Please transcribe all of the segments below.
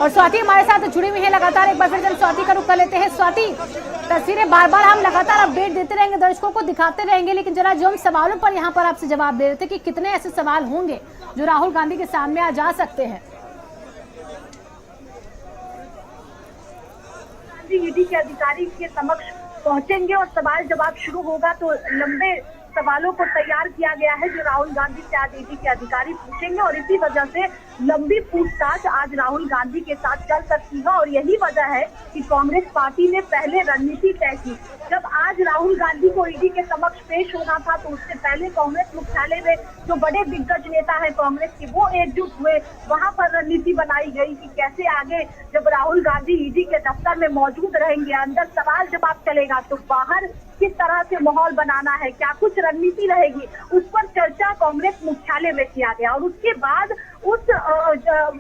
और स्वाति हमारे साथ जुड़ी हुई है लगातार। एक बार फिर हम स्वाति का रुख कर लेते हैं। स्वाति, तस्वीरें बार बार हम लगातार अपडेट देते रहेंगे, दर्शकों को दिखाते रहेंगे, लेकिन जरा जो हम सवालों पर यहाँ पर आपसे जवाब दे रहे थे कि कितने ऐसे सवाल होंगे जो राहुल गांधी के सामने आ जा सकते हैं। ईडी के अधिकारी के समक्ष पहुंचेंगे और सवाल जवाब शुरू होगा तो लंबे सवालों को तैयार किया गया है जो राहुल गांधी से आज ईडी के अधिकारी पूछेंगे और इसी वजह से लंबी पूछताछ आज राहुल गांधी के साथ चल सकती है। और यही वजह है कि कांग्रेस पार्टी ने पहले रणनीति तय की। जब आज राहुल गांधी को ईडी के समक्ष पेश होना था तो उससे पहले कांग्रेस मुख्यालय में जो बड़े दिग्गज नेता है कांग्रेस के वो एकजुट हुए, वहां पर रणनीति बनाई गई कि कैसे आगे जब राहुल गांधी ईडी के दफ्तर में मौजूद रहेंगे, अंदर सवाल जवाब चलेगा तो बाहर किस तरह से माहौल बनाना है, क्या कुछ रणनीति रहेगी, उस पर चर्चा कांग्रेस मुख्यालय में किया गया। और उसके बाद उस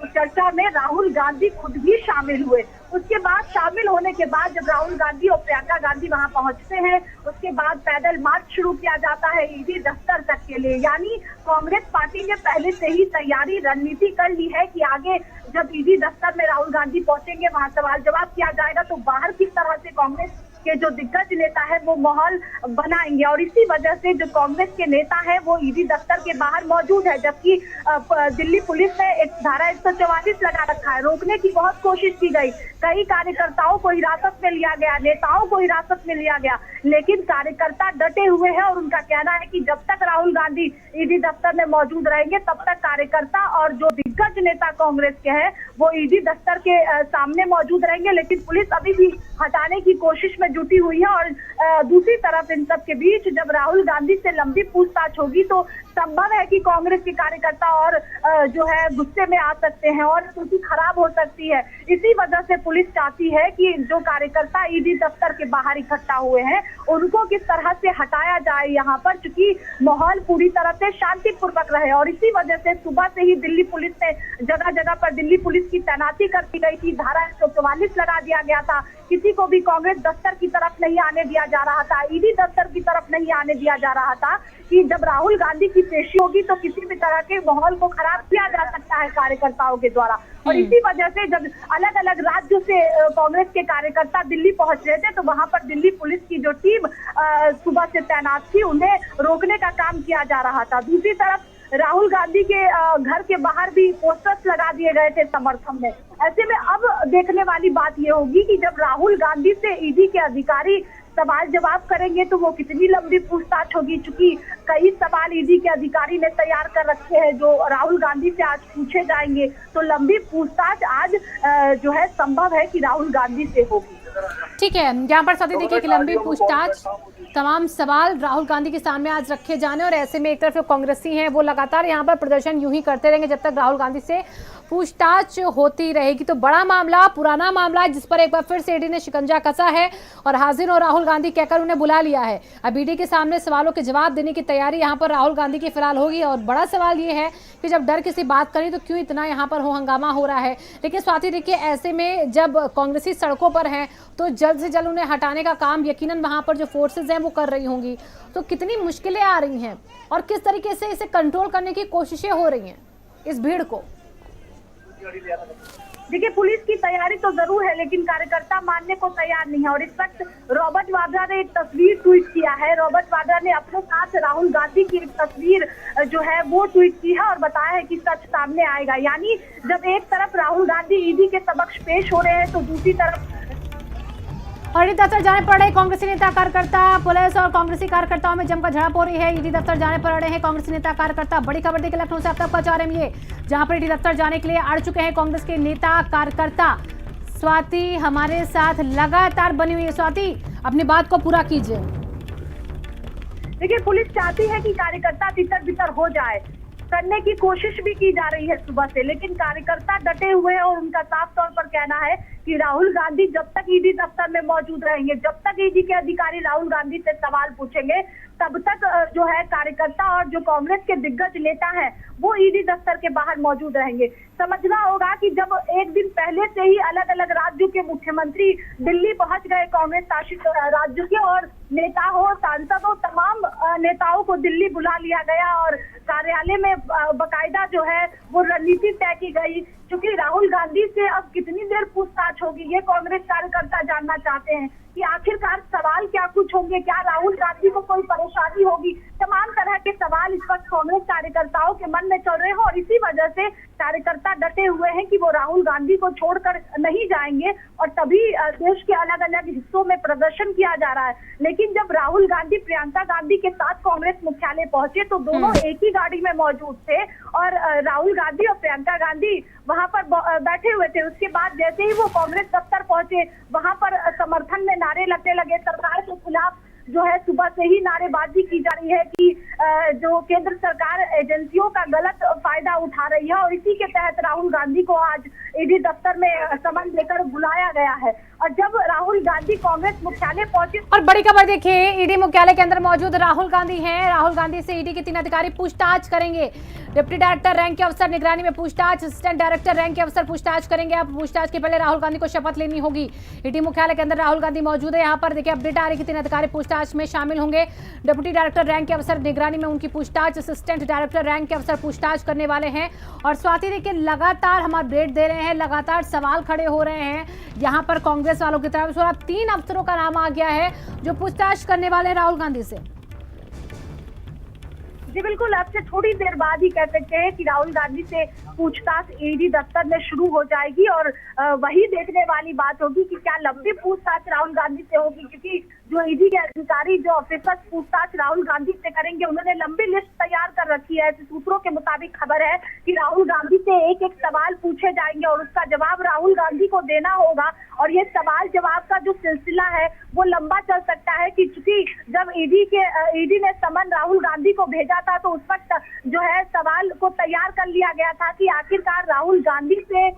चर्चा में राहुल गांधी खुद भी शामिल हुए। उसके बाद शामिल होने के बाद जब राहुल गांधी और प्रियंका गांधी वहां पहुंचते हैं, उसके बाद पैदल मार्च शुरू किया जाता है ईडी दफ्तर तक के लिए। यानी कांग्रेस पार्टी ने पहले से ही तैयारी रणनीति कर ली है कि आगे जब ईडी दफ्तर में राहुल गांधी पहुंचेंगे, वहां सवाल जवाब किया जाएगा तो बाहर किस तरह से कांग्रेस के जो दिग्गज नेता है वो माहौल बनाएंगे। और इसी वजह से जो कांग्रेस के नेता है वो ईडी दफ्तर के बाहर मौजूद है, जबकि दिल्ली पुलिस ने एक धारा 144 लगा रखा है। रोकने की बहुत कोशिश की गई, कई कार्यकर्ताओं को हिरासत में लिया गया, नेताओं को हिरासत में लिया गया, लेकिन कार्यकर्ता डटे हुए हैं और उनका कहना है कि जब तक राहुल गांधी ईडी दफ्तर में मौजूद रहेंगे तब तक कार्यकर्ता और जो दिग्गज नेता कांग्रेस के हैं वो ईडी दफ्तर के सामने मौजूद रहेंगे। लेकिन पुलिस अभी भी हटाने की कोशिश में जुटी हुई है। और दूसरी तरफ इन सब के बीच जब राहुल गांधी से लंबी पूछताछ होगी तो संभव है कि कांग्रेस के कार्यकर्ता और जो है गुस्से में आ सकते हैं और स्थिति खराब हो सकती है। इसी वजह से पुलिस चाहती है कि जो कार्यकर्ता ईडी दफ्तर के बाहर इकट्ठा हुए हैं उनको किस तरह से हटाया जाए यहाँ पर, क्योंकि माहौल पूरी तरह से शांतिपूर्वक रहे। और इसी वजह से सुबह से ही दिल्ली पुलिस ने जगह जगह पर दिल्ली पुलिस की तैनाती कर दी गई थी, धारा 144 लगा दिया गया था, किसी को भी कांग्रेस दफ्तर की तरफ नहीं आने दिया जा रहा था, ईडी दफ्तर की तरफ नहीं आने दिया जा रहा था कि जब राहुल गांधी की पेशी होगी तो किसी भी तरह के माहौल को खराब किया जा सकता है कार्यकर्ताओं के द्वारा। और इसी वजह से जब अलग अलग राज्यों से कांग्रेस के कार्यकर्ता दिल्ली पहुंच रहे थे तो वहां पर दिल्ली पुलिस की जो टीम सुबह से तैनात थी उन्हें रोकने का काम किया जा रहा था। दूसरी तरफ राहुल गांधी के घर के बाहर भी पोस्टर्स लगा दिए गए थे समर्थन में। ऐसे में अब देखने वाली बात ये होगी कि जब राहुल गांधी से ईडी के अधिकारी सवाल जवाब करेंगे तो वो कितनी लंबी पूछताछ होगी, चूंकि कई सवाल ईडी के अधिकारी ने तैयार कर रखे हैं जो राहुल गांधी से आज पूछे जाएंगे। तो लंबी पूछताछ आज जो है संभव है कि राहुल गांधी से होगी। ठीक है, यहाँ पर साथी देखिए कि लंबी पूछताछ, तमाम सवाल राहुल गांधी के सामने आज रखे जाने और ऐसे में एक तरफ जो कांग्रेसी हैं वो लगातार यहाँ पर प्रदर्शन यूं ही करते रहेंगे जब तक राहुल गांधी से पूछताछ होती रहेगी। तो बड़ा मामला, पुराना मामला जिस पर एक बार फिर से ईडी ने शिकंजा कसा है और हाजिर और राहुल गांधी कहकर उन्हें बुला लिया है। अब ईडी के सामने सवालों के जवाब देने की तैयारी यहाँ पर राहुल गांधी की फिलहाल होगी। और बड़ा सवाल ये है कि जब डर किसी बात करें तो क्यों इतना यहाँ पर हो हंगामा हो रहा है। लेकिन स्वाति देखिए, ऐसे में जब कांग्रेसी सड़कों पर हैं तो जल्द से जल्द उन्हें हटाने का काम यकीनन वहां पर जो फोर्सेज हैं वो कर रही होंगी। तो कितनी मुश्किलें आ रही हैं और किस तरीके से इसे कंट्रोल करने की कोशिशें हो रही हैं इस भीड़ को। देखिए, पुलिस की तैयारी तो जरूर है लेकिन कार्यकर्ता मानने को तैयार नहीं है। और इस वक्त रॉबर्ट वाड्रा ने एक तस्वीर ट्वीट किया है। रॉबर्ट वाड्रा ने अपने साथ राहुल गांधी की एक तस्वीर जो है वो ट्वीट की है और बताया है कि सच सामने आएगा। यानी जब एक तरफ राहुल गांधी ईडी के समक्ष पेश हो रहे हैं तो दूसरी तरफ ईडी दफ्तर जाने पर अड़े कांग्रेसी नेता कार्यकर्ता, पुलिस और कांग्रेसी कार्यकर्ताओं में जमकर झड़प हो रही है। ईडी दफ्तर जाने पर अड़े हैं कांग्रेसी नेता कार्यकर्ता। बड़ी खबर देखिए लखनऊ से अब तक पहुंचा रहे हैं ये, जहां पर ईडी दफ्तर जाने के लिए अड़ चुके हैं कांग्रेस के नेता कार्यकर्ता। स्वाति हमारे साथ लगातार बनी हुई है। स्वाति, अपनी बात को पूरा कीजिए। देखिए, पुलिस चाहती है कि कार्यकर्ता तितर बितर हो जाए, करने की कोशिश भी की जा रही है सुबह से, लेकिन कार्यकर्ता डटे हुए हैं और उनका साफ तौर पर कहना है कि कि राहुल गांधी जब तक ईडी दफ्तर में मौजूद रहेंगे, जब तक ईडी के अधिकारी राहुल गांधी से सवाल पूछेंगे, तब तक जो है कार्यकर्ता और जो कांग्रेस के दिग्गज नेता हैं वो ईडी दफ्तर के बाहर मौजूद रहेंगे। समझना होगा कि जब एक दिन पहले से ही अलग अलग राज्यों के मुख्यमंत्री दिल्ली पहुंच गए, कांग्रेस शासित राज्यों के, और नेता हो, सांसद हो, तमाम नेताओं को दिल्ली बुला लिया गया और कार्यालय में बकायदा जो है वो रणनीति तय की गई। क्योंकि राहुल गांधी से अब कितनी देर पूछताछ होगी, ये कांग्रेस कार्यकर्ता जानना चाहते हैं कि आखिरकार सवाल क्या कुछ होंगे, क्या राहुल गांधी को कोई परेशानी होगी। तमाम तरह के सवाल इस वक्त कांग्रेस कार्यकर्ताओं के मन में चल रहे हैं और इसी वजह से कार्यकर्ता डटे हुए हैं कि वो राहुल गांधी को छोड़कर नहीं जाएंगे और तभी देश के अलग अलग हिस्सों में प्रदर्शन किया जा रहा है। लेकिन जब राहुल गांधी प्रियंका गांधी के साथ कांग्रेस मुख्यालय पहुंचे तो दोनों एक ही गाड़ी में मौजूद थे और राहुल गांधी और प्रियंका गांधी वहां पर बैठे हुए थे। उसके बाद जैसे ही वो कांग्रेस दफ्तर पहुंचे, वहां पर समर्थन में नारे लगने लगे। सरकार के खिलाफ जो है सुबह से ही नारेबाजी की जा रही है कि जो केंद्र सरकार एजेंसियों का गलत फायदा उठा रही है और इसी के तहत राहुल गांधी को आज ईडी दफ्तर में समन देकर बुलाया गया है। और जब राहुल गांधी कांग्रेस मुख्यालय पहुंचे और बड़ी खबर देखिए, ईडी मुख्यालय के अंदर मौजूद राहुल गांधी हैं। राहुल गांधी से ईडी के 3 अधिकारी पूछताछ करेंगे। डिप्टी डायरेक्टर रैंक के अफसर निगरानी में पूछताछ, असिस्टेंट डायरेक्टर रैंक के अफसर पूछताछ करेंगे। अब पूछताछ के पहले राहुल गांधी को शपथ लेनी होगी। ईडी मुख्यालय के अंदर राहुल गांधी मौजूद है। यहाँ पर देखिए अपडेट आ रही है कि 3 अधिकारी पूछताछ में शामिल होंगे। डिप्टी डायरेक्टर रैंक के अफसर निगरानी में उनकी पूछताछ, असिस्टेंट डायरेक्टर रैंक के अफसर पूछताछ करने वाले हैं। और स्वाति देखिए लगातार हम अपडेट दे रहे हैं, लगातार सवाल खड़े हो रहे हैं यहाँ पर कांग्रेस वालों की तरफ से। 3 अफसरों का नाम आ गया है जो पूछताछ करने वाले हैं राहुल गांधी से। जी बिल्कुल, अब से थोड़ी देर बाद ही कह सकते हैं कि राहुल गांधी से पूछताछ ईडी दफ्तर में शुरू हो जाएगी और वही देखने वाली बात होगी कि क्या लंबी पूछताछ राहुल गांधी से होगी। क्योंकि जो ईडी के अधिकारी, जो ऑफिसर्स पूछताछ राहुल गांधी से करेंगे, उन्होंने लंबी लिस्ट तैयार कर रखी है। ऐसे सूत्रों के मुताबिक खबर है कि राहुल गांधी से एक एक सवाल पूछे जाएंगे और उसका जवाब राहुल गांधी को देना होगा। और ये सवाल जवाब का जो सिलसिला है वो लंबा चल सकता है कि चूंकि जब ईडी ने समन राहुल गांधी को भेजा था तो उस वक्त जो है सवाल को तैयार कर लिया गया था कि आखिरकार राहुल गांधी से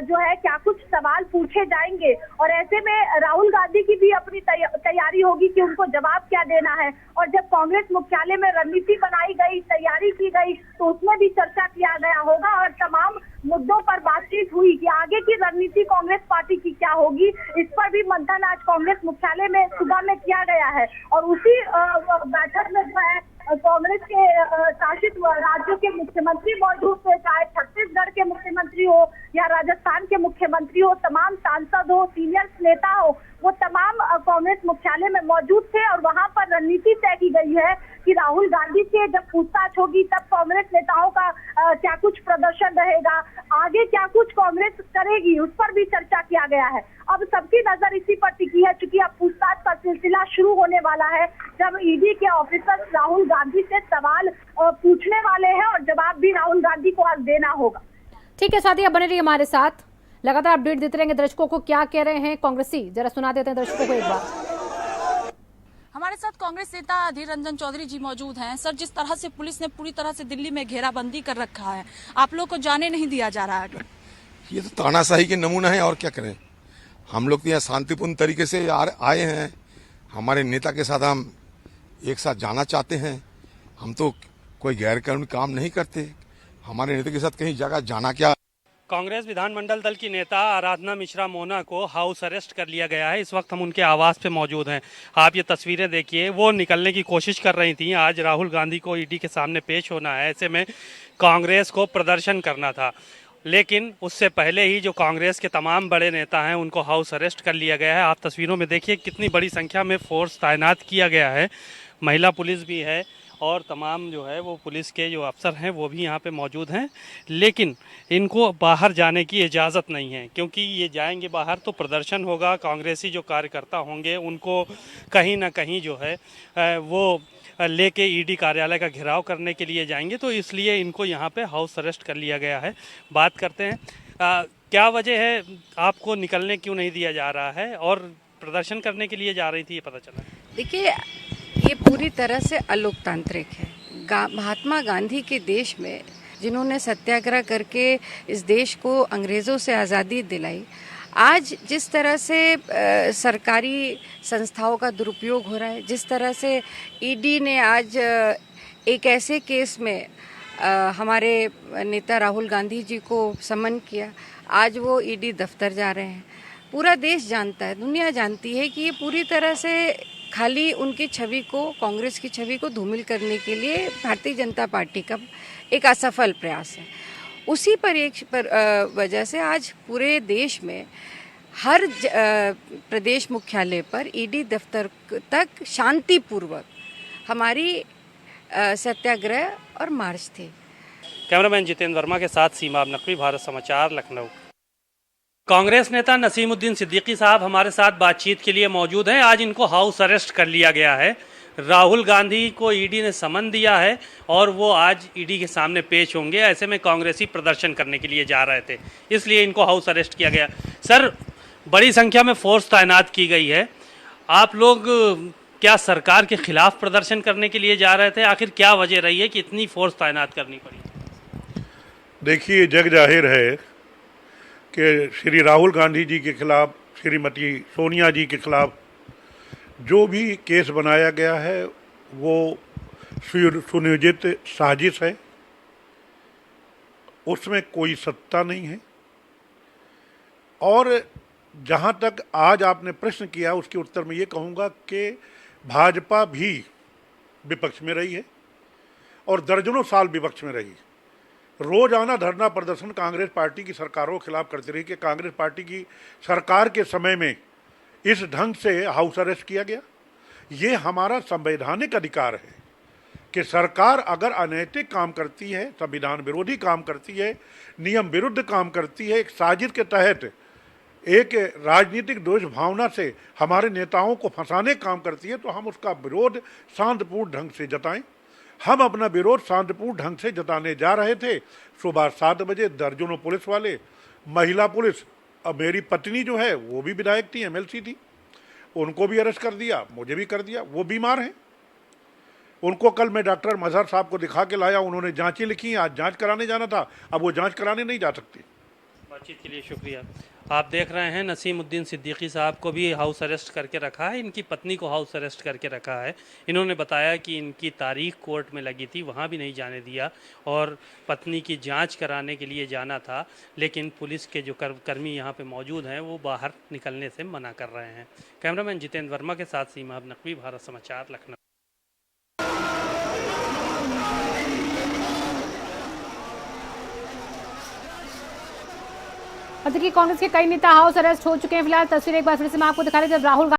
जो है क्या कुछ सवाल पूछे जाएंगे। और ऐसे में राहुल गांधी की भी अपनी तैयारी होगी कि उनको जवाब क्या देना है। और जब कांग्रेस मुख्यालय में रणनीति बनाई गई, तैयारी की गई, तो उसमें भी चर्चा किया गया होगा और तमाम मुद्दों पर बातचीत हुई कि आगे की रणनीति कांग्रेस पार्टी की क्या होगी। इस पर भी मंथन आज कांग्रेस मुख्यालय में सुबह में किया गया है। और उसी बैठक में जो है कांग्रेस के शासित राज्यों के मुख्यमंत्री मौजूद थे, चाहे छत्तीसगढ़ के मुख्यमंत्री हो या राजस्थान के मुख्यमंत्री हो, तमाम सांसद हो, सीनियर नेता हो, वो तमाम कांग्रेस मुख्यालय में मौजूद थे। और वहां पर रणनीति तय की गई है कि राहुल गांधी से जब पूछताछ होगी तब कांग्रेस नेताओं का क्या कुछ प्रदर्शन रहेगा, आगे क्या कुछ कांग्रेस करेगी, उस पर भी चर्चा किया गया है। अब सबकी नजर इसी पर टिकी है क्योंकि अब पूछताछ का सिलसिला शुरू होने वाला है, जब ईडी के ऑफिसर्स राहुल गांधी से सवाल पूछने वाले हैं और जवाब भी राहुल गांधी को आज देना होगा। ठीक है साथी, अब बने रहिए हमारे साथ, लगातार अपडेट देते रहेंगे दर्शकों को। क्या कह रहे हैं कांग्रेसी, जरा सुना देते हैं दर्शकों को एक बार। हमारे साथ कांग्रेस नेता अधीर रंजन चौधरी जी मौजूद हैं। सर, जिस तरह से पुलिस ने पूरी तरह से दिल्ली में घेराबंदी कर रखा है, आप लोग को जाने नहीं दिया जा रहा है। ये तो तानाशाही के नमूना है, और क्या करें। हम लोग तो यहाँ शांतिपूर्ण तरीके से आए हैं। हमारे नेता के साथ हम एक साथ जाना चाहते हैं। हम तो कोई गैर कानूनी काम नहीं करते। हमारे नेता के साथ कहीं जगह जाना क्या। कांग्रेस विधानमंडल दल की नेता आराधना मिश्रा मोना को हाउस अरेस्ट कर लिया गया है। इस वक्त हम उनके आवास पे मौजूद हैं। आप ये तस्वीरें देखिए, वो निकलने की कोशिश कर रही थी। आज राहुल गांधी को ईडी के सामने पेश होना है, ऐसे में कांग्रेस को प्रदर्शन करना था, लेकिन उससे पहले ही जो कांग्रेस के तमाम बड़े नेता हैं उनको हाउस अरेस्ट कर लिया गया है। आप तस्वीरों में देखिए कितनी बड़ी संख्या में फोर्स तैनात किया गया है, महिला पुलिस भी है और तमाम जो है वो पुलिस के जो अफसर हैं वो भी यहाँ पे मौजूद हैं। लेकिन इनको बाहर जाने की इजाज़त नहीं है, क्योंकि ये जाएंगे बाहर तो प्रदर्शन होगा। कांग्रेसी जो कार्यकर्ता होंगे उनको कहीं ना कहीं जो है वो लेके ईडी कार्यालय का घेराव करने के लिए जाएंगे, तो इसलिए इनको यहाँ पे हाउस अरेस्ट कर लिया गया है। बात करते हैं क्या वजह है, आपको निकलने क्यों नहीं दिया जा रहा है और प्रदर्शन करने के लिए जा रही थी, ये पता चला। देखिए, ये पूरी तरह से अलोकतांत्रिक है। महात्मा गांधी के देश में जिन्होंने सत्याग्रह करके इस देश को अंग्रेज़ों से आज़ादी दिलाई, आज जिस तरह से सरकारी संस्थाओं का दुरुपयोग हो रहा है, जिस तरह से ईडी ने आज एक ऐसे केस में हमारे नेता राहुल गांधी जी को समन किया, आज वो ईडी दफ्तर जा रहे हैं। पूरा देश जानता है, दुनिया जानती है कि ये पूरी तरह से खाली उनकी छवि को, कांग्रेस की छवि को धूमिल करने के लिए भारतीय जनता पार्टी का एक असफल प्रयास है। उसी वजह से आज पूरे देश में हर प्रदेश मुख्यालय पर ईडी दफ्तर तक शांतिपूर्वक हमारी सत्याग्रह और मार्च थी। कैमरामैन जितेंद्र वर्मा के साथ सीमा नकवी, भारत समाचार, लखनऊ। कांग्रेस नेता नसीमुद्दीन सिद्दीकी साहब हमारे साथ बातचीत के लिए मौजूद हैं। आज इनको हाउस अरेस्ट कर लिया गया है। राहुल गांधी को ईडी ने समन दिया है और वो आज ईडी के सामने पेश होंगे। ऐसे में कांग्रेसी प्रदर्शन करने के लिए जा रहे थे, इसलिए इनको हाउस अरेस्ट किया गया। सर, बड़ी संख्या में फोर्स तैनात की गई है। आप लोग क्या सरकार के खिलाफ प्रदर्शन करने के लिए जा रहे थे? आखिर क्या वजह रही है कि इतनी फोर्स तैनात करनी पड़ी? देखिए, जग जाहिर है कि श्री राहुल गांधी जी के खिलाफ, श्रीमती सोनिया जी के खिलाफ जो भी केस बनाया गया है वो सुनियोजित साजिश है, उसमें कोई सत्ता नहीं है। और जहाँ तक आज आपने प्रश्न किया, उसके उत्तर में ये कहूँगा कि भाजपा भी विपक्ष में रही है और दर्जनों साल विपक्ष में रही। रोजाना धरना प्रदर्शन कांग्रेस पार्टी की सरकारों के खिलाफ करती रही कि कांग्रेस पार्टी की सरकार के समय में इस ढंग से हाउस अरेस्ट किया गया। ये हमारा संवैधानिक अधिकार है कि सरकार अगर अनैतिक काम करती है, संविधान विरोधी काम करती है, नियम विरुद्ध काम करती है, एक साजिश के तहत एक राजनीतिक द्वेष भावना से हमारे नेताओं को फंसाने का काम करती है, तो हम उसका विरोध शांतिपूर्ण ढंग से जताएं। हम अपना विरोध शांतिपूर्ण ढंग से जताने जा रहे थे। सुबह 7 बजे दर्जनों पुलिस वाले, महिला पुलिस, अब मेरी पत्नी जो है वो भी विधायक थी, एमएलसी थी, उनको भी अरेस्ट कर दिया, मुझे भी कर दिया। वो बीमार हैं, उनको कल मैं डॉक्टर मजहर साहब को दिखा के लाया, उन्होंने जांचें लिखी, आज जांच कराने जाना था, अब वो जांच कराने नहीं जा सकती। बातचीत के लिए शुक्रिया। आप देख रहे हैं नसीमुद्दीन सिद्दीकी साहब को भी हाउस अरेस्ट करके रखा है, इनकी पत्नी को हाउस अरेस्ट करके रखा है। इन्होंने बताया कि इनकी तारीख कोर्ट में लगी थी, वहाँ भी नहीं जाने दिया और पत्नी की जांच कराने के लिए जाना था, लेकिन पुलिस के जो कर्मी यहाँ पे मौजूद हैं वो बाहर निकलने से मना कर रहे हैं। कैमरामैन जितेंद्र वर्मा के साथ सीमा नकवी, भारत समाचार, लखनऊ। और देखिए, कांग्रेस के कई नेता हाउस अरेस्ट हो चुके हैं। फिलहाल तस्वीर एक बार फिर से मैं आपको दिखा रही हूं, जब राहुल